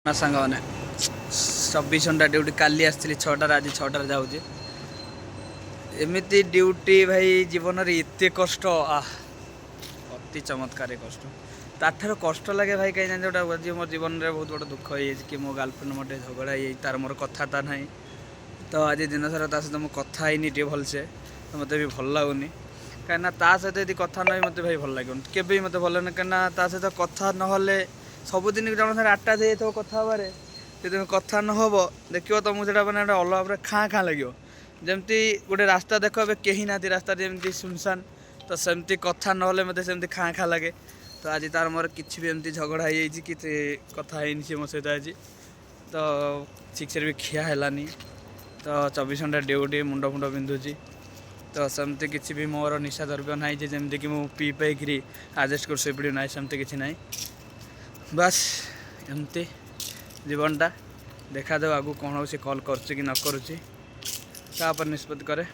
सांग मैंने 24 घंटा ड्यूटी काली आसती 6टार आज 6टार जाऊँगी एमती ड्यूटी भाई जीवन एत कष्ट अति चमत्कार कष्ट तार कष्ट लगे भाई कहीं जोटा मो जीवन में बहुत बड़ा दुख हो कि मो गर्लफ्रेंड मोटे झगड़ा हो तार मोर कथा ना तो आज दिन सारा सहित मुझे कथा टे भलसे तो मत भी भल लगुनि कहीं सहित यदि कथा ना मत भाई भल लगे केवे मत भल ना कहीं सहित कथा ना सबुदिन जन सारे आटाच हो कथा हबारे तुम कथा नहब देख तुमको से मैंने अलग भाव खाँ खाँ लगे जमती गोटे रास्ता देख कहीं ना रास्ता जमी सुनसान तो सेमती कथा ना मत सेमती खाँ खाँ लगे तो आज तार मोर किसी भी एमती झगड़ा हो कि कथा है सी मो सहित आज तो ठीक से भी खिया है तो 24 घंटा ड्यूटी मुंड फुंड बिंधुची तो सेमती किसी भी मोर निशा द्रव्य ना जमीक कि पी पाई आडजस्ट कर शोपड़ी ना सेमती किसी ना बस एमती जीवनटा देखा दो आगू कौन हो कॉल करुच्ची कि न करुच्ची निष्पत्ति करे।